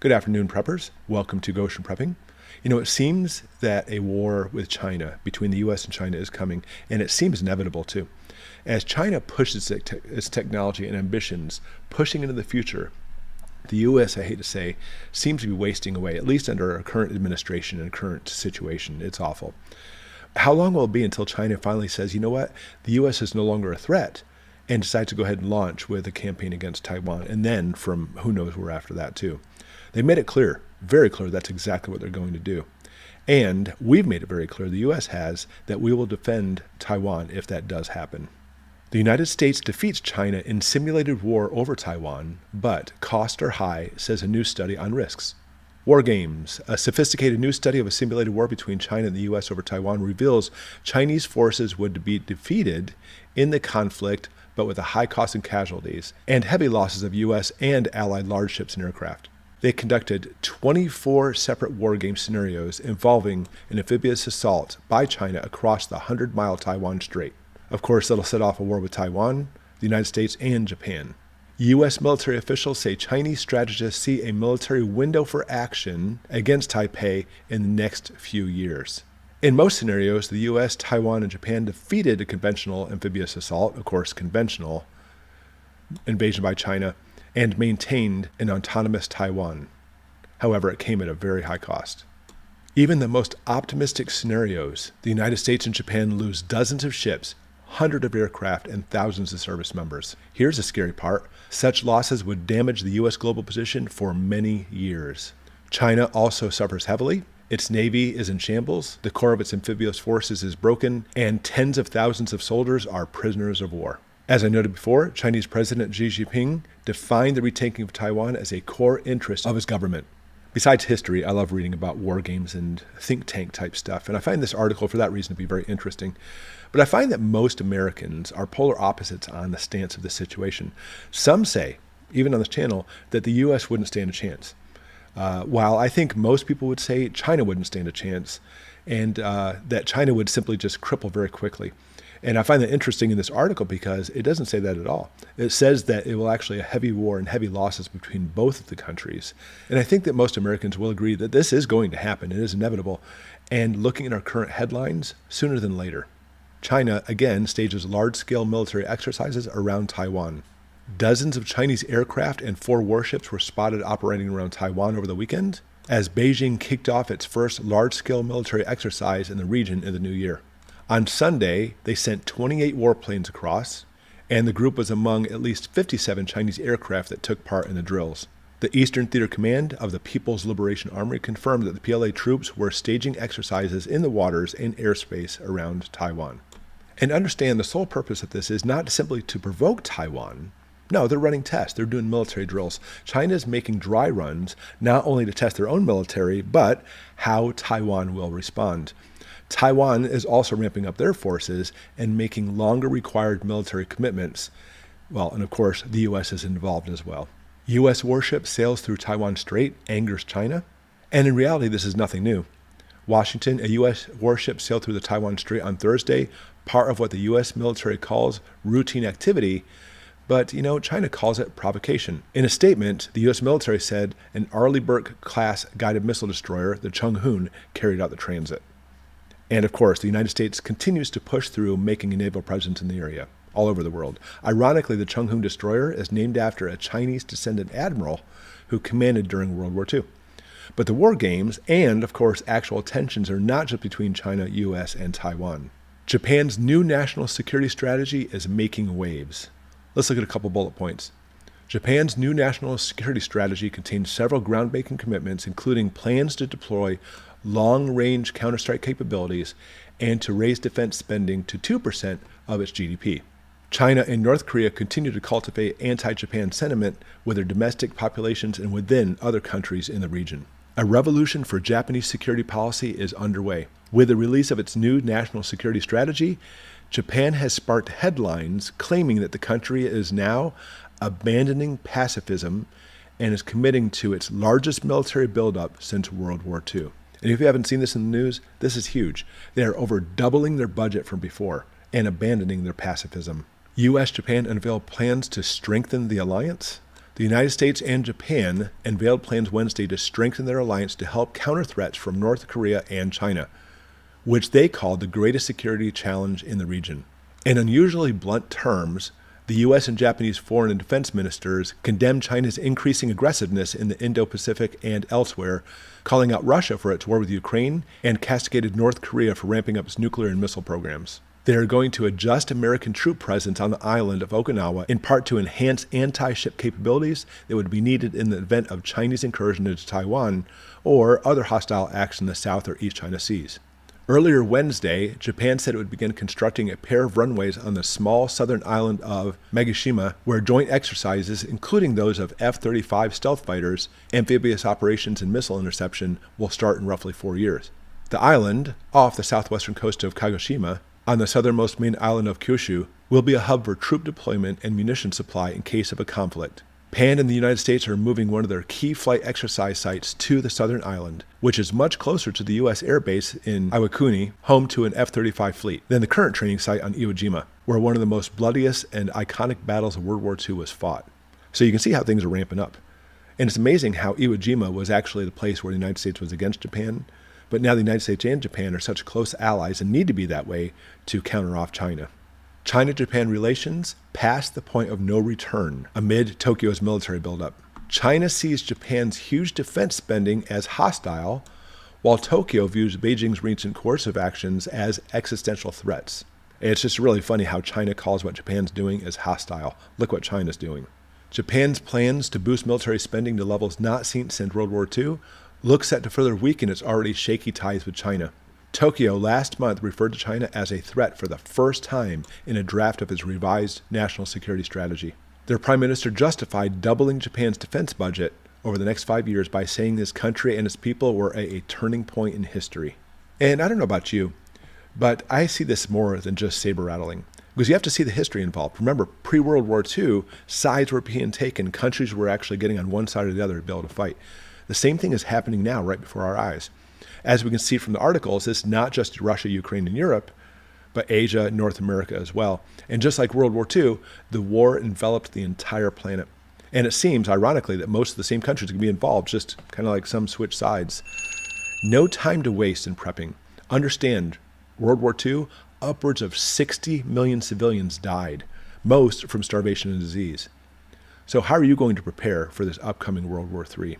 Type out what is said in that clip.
Good afternoon, preppers. Welcome to Goshen Prepping. It seems that a war with China, between the U.S. and China, is coming, and it seems inevitable too. As China pushes its technology and ambitions, pushing into the future, the U.S., I hate to say, seems to be wasting away, at least under our current administration and current situation. It's awful. How long will it be until China finally says, you know what, the U.S. is no longer a threat, and decides to go ahead and launch with a campaign against Taiwan, and then from who knows where after that too. They made it clear, very clear, that's exactly what they're going to do. And we've made it very clear, the U.S. has, that we will defend Taiwan if that does happen. The United States defeats China in simulated war over Taiwan, but costs are high, says a new study on risks. War Games, a sophisticated new study of a simulated war between China and the U.S. over Taiwan, reveals Chinese forces would be defeated in the conflict, but with a high cost in casualties and heavy losses of U.S. and allied large ships and aircraft. They conducted 24 separate war game scenarios involving an amphibious assault by China across the 100-mile Taiwan Strait. Of course, that'll set off a war with Taiwan, the United States, and Japan. U.S. military officials say Chinese strategists see a military window for action against Taipei in the next few years. In most scenarios, the U.S., Taiwan, and Japan defeated a conventional amphibious assault, of course, conventional invasion by China, and maintained an autonomous Taiwan. However, it came at a very high cost. Even the most optimistic scenarios, the United States and Japan lose dozens of ships, hundreds of aircraft, and thousands of service members. Here's the scary part. Such losses would damage the U.S. global position for many years. China also suffers heavily. Its navy is in shambles, the core of its amphibious forces is broken, and tens of thousands of soldiers are prisoners of war. As I noted before, Chinese President Xi Jinping defined the retaking of Taiwan as a core interest of his government. Besides history, I love reading about war games and think tank type stuff, and I find this article for that reason to be very interesting. But I find that most Americans are polar opposites on the stance of this situation. Some say, even on this channel, that the U.S. wouldn't stand a chance. While I think most people would say China wouldn't stand a chance, and that China would simply just cripple very quickly. And I find that interesting in this article because it doesn't say that at all. It says that it will actually a heavy war and heavy losses between both of the countries. And I think that most Americans will agree that this is going to happen. It is inevitable. And looking at our current headlines, sooner than later. China, again, stages large-scale military exercises around Taiwan. Dozens of Chinese aircraft and 4 warships were spotted operating around Taiwan over the weekend as Beijing kicked off its first large-scale military exercise in the region in the new year. On Sunday, they sent 28 warplanes across, and the group was among at least 57 Chinese aircraft that took part in the drills. The Eastern Theater Command of the People's Liberation Army confirmed that the PLA troops were staging exercises in the waters and airspace around Taiwan. And understand the sole purpose of this is not simply to provoke Taiwan. No, they're running tests. They're doing military drills. China is making dry runs, not only to test their own military, but how Taiwan will respond. Taiwan is also ramping up their forces and making longer required military commitments. Well, and of course, the U.S. is involved as well. U.S. warship sails through Taiwan Strait, angers China. And in reality, this is nothing new. Washington, a U.S. warship sailed through the Taiwan Strait on Thursday, part of what the U.S. military calls routine activity. But, China calls it provocation. In a statement, the U.S. military said an Arleigh Burke-class guided missile destroyer, the Chung-Hoon, carried out the transit. And of course, the United States continues to push through making a naval presence in the area, all over the world. Ironically, the Chung-Hoon destroyer is named after a Chinese descendant admiral who commanded during World War II. But the war games and, of course, actual tensions are not just between China, U.S., and Taiwan. Japan's new national security strategy is making waves. Let's look at a couple bullet points. Japan's new national security strategy contains several groundbreaking commitments, including plans to deploy long-range counterstrike capabilities and to raise defense spending to 2% of its GDP. China and North Korea continue to cultivate anti-Japan sentiment with their domestic populations and within other countries in the region. A revolution for Japanese security policy is underway. With the release of its new national security strategy, Japan has sparked headlines claiming that the country is now abandoning pacifism and is committing to its largest military buildup since World War II. And if you haven't seen this in the news, this is huge. They are over doubling their budget from before and abandoning their pacifism. U.S. Japan unveiled plans to strengthen the alliance. The United States and Japan unveiled plans Wednesday to strengthen their alliance to help counter threats from North Korea and China, which they called the greatest security challenge in the region. In unusually blunt terms, the U.S. and Japanese foreign and defense ministers condemned China's increasing aggressiveness in the Indo-Pacific and elsewhere, calling out Russia for its war with Ukraine and castigated North Korea for ramping up its nuclear and missile programs. They are going to adjust American troop presence on the island of Okinawa in part to enhance anti-ship capabilities that would be needed in the event of Chinese incursion into Taiwan or other hostile acts in the South or East China Seas. Earlier Wednesday, Japan said it would begin constructing a pair of runways on the small southern island of Megashima, where joint exercises, including those of F-35 stealth fighters, amphibious operations, and missile interception, will start in roughly 4 years. The island, off the southwestern coast of Kagoshima, on the southernmost main island of Kyushu, will be a hub for troop deployment and munition supply in case of a conflict. Japan and the United States are moving one of their key flight exercise sites to the southern island, which is much closer to the U.S. Air Base in Iwakuni, home to an F-35 fleet, than the current training site on Iwo Jima, where one of the most bloodiest and iconic battles of World War II was fought. So you can see how things are ramping up. And it's amazing how Iwo Jima was actually the place where the United States was against Japan, but now the United States and Japan are such close allies and need to be that way to counter off China. China-Japan relations passed the point of no return amid Tokyo's military buildup. China sees Japan's huge defense spending as hostile, while Tokyo views Beijing's recent coercive actions as existential threats. It's just really funny how China calls what Japan's doing as hostile. Look what China's doing. Japan's plans to boost military spending to levels not seen since World War II look set to further weaken its already shaky ties with China. Tokyo last month referred to China as a threat for the first time in a draft of its revised national security strategy. Their prime minister justified doubling Japan's defense budget over the next 5 years by saying this country and its people were at a turning point in history. And I don't know about you, but I see this more than just saber rattling, because you have to see the history involved. Remember, pre-World War II, sides were being taken. Countries were actually getting on one side or the other to be able to fight. The same thing is happening now right before our eyes. As we can see from the articles, it's not just Russia, Ukraine, and Europe, but Asia, North America as well. And just like World War II, the war enveloped the entire planet. And it seems, ironically, that most of the same countries can be involved, just kind of like some switch sides. No time to waste in prepping. Understand, World War II, upwards of 60 million civilians died, most from starvation and disease. So how are you going to prepare for this upcoming World War III?